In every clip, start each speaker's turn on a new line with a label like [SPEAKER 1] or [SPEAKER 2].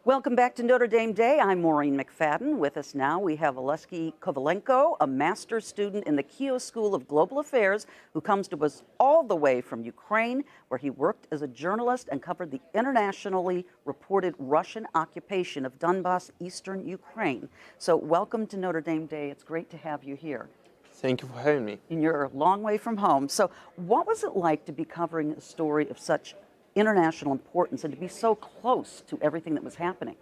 [SPEAKER 1] Welcome back to Notre Dame Day. I'm Maureen McFadden. With us now, we have Oleksii Kovalenko, a master's student in the Kyiv School of Global Affairs, who comes to us all the way from Ukraine, where he worked as a journalist and covered the internationally reported Russian occupation of Donbas, eastern Ukraine. So welcome to Notre Dame Day. It's great to have you here.
[SPEAKER 2] Thank you for having me.
[SPEAKER 1] And you're a long way from home. So what was it like to be covering a story of such international importance and to be so close to everything that was happening?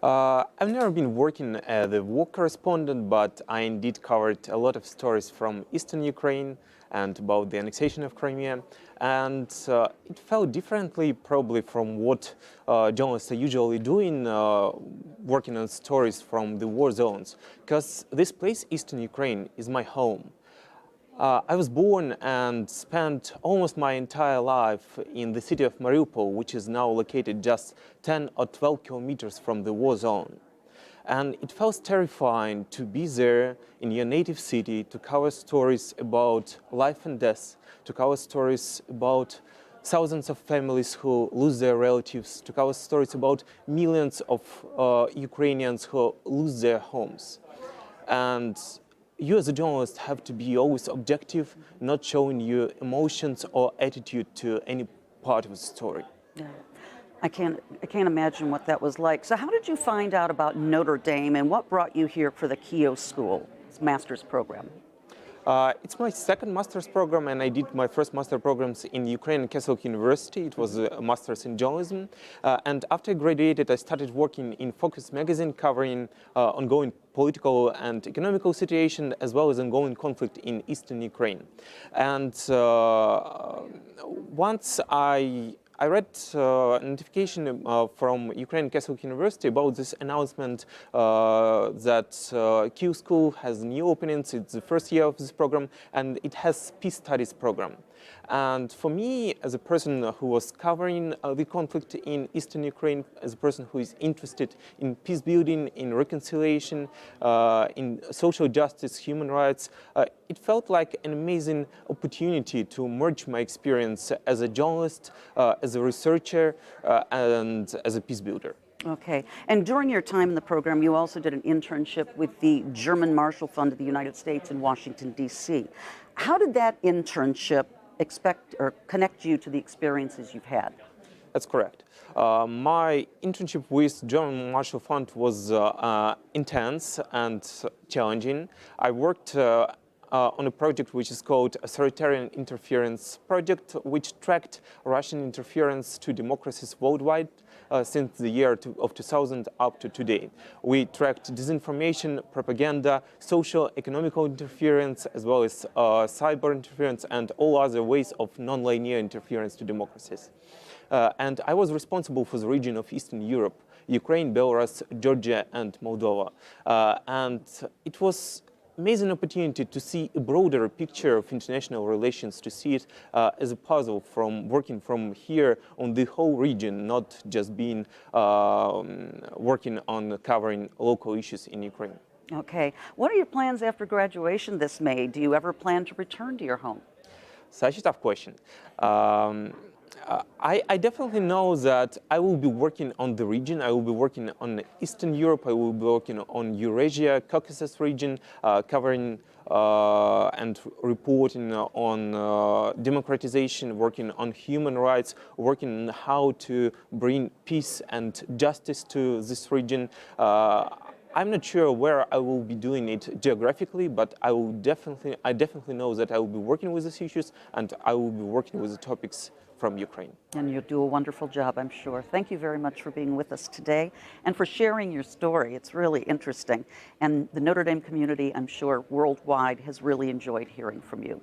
[SPEAKER 2] I've never been working as a war correspondent, but I indeed covered a lot of stories from eastern Ukraine and about the annexation of Crimea. And it felt differently probably from what journalists are usually doing, working on stories from the war zones. Because this place, eastern Ukraine, is my home. I was born and spent almost my entire life in the city of Mariupol, which is now located just 10 or 12 kilometers from the war zone. And it felt terrifying to be there in your native city, to cover stories about life and death, to cover stories about thousands of families who lose their relatives, to cover stories about millions of Ukrainians who lose their homes. And you as a journalist have to be always objective, not showing your emotions or attitude to any part of the story.
[SPEAKER 1] Yeah. I can't imagine what that was like. So how did you find out about Notre Dame and what brought you here for the Kyiv School master's program?
[SPEAKER 2] It's my second master's program, and I did my first master programs in Ukrainian Catholic University. It was a master's in journalism. And after I graduated, I started working in Focus magazine, covering ongoing political and economical situation, as well as ongoing conflict in eastern Ukraine. And once I read a notification from Ukrainian Catholic University about this announcement that Kyiv School has new openings. It's the first year of this program, and it has peace studies program. And for me, as a person who was covering the conflict in eastern Ukraine, as a person who is interested in peace building, in reconciliation, in social justice, human rights, it felt like an amazing opportunity to merge my experience as a journalist, as a researcher, and as a peace builder.
[SPEAKER 1] Okay. And during your time in the program, you also did an internship with the German Marshall Fund of the United States in Washington, D.C. How did that internship connect you to the experiences you've had?
[SPEAKER 2] That's correct. My internship with German Marshall Fund was intense and challenging. I worked on a project which is called Authoritarian Interference Project, which tracked Russian interference to democracies worldwide since the year of 2000 up to today. We tracked disinformation, propaganda, social, economical interference, as well as cyber interference and all other ways of non-linear interference to democracies. And I was responsible for the region of Eastern Europe, Ukraine, Belarus, Georgia, and Moldova. And it was amazing opportunity to see a broader picture of international relations, to see it as a puzzle from working from here on the whole region, not just being working on covering local issues in Ukraine.
[SPEAKER 1] Okay. What are your plans after graduation this May? Do you ever plan to return to your home?
[SPEAKER 2] Such a tough question. I definitely know that I will be working on the region. I will be working on Eastern Europe. I will be working on Eurasia, Caucasus region, covering and reporting on democratization, working on human rights, working on how to bring peace and justice to this region. I'm not sure where I will be doing it geographically, but I definitely know that I will be working with these issues, and I will be working with the topics from Ukraine.
[SPEAKER 1] And you'll do a wonderful job, I'm sure. Thank you very much for being with us today and for sharing your story. It's really interesting. And the Notre Dame community, I'm sure, worldwide has really enjoyed hearing from you.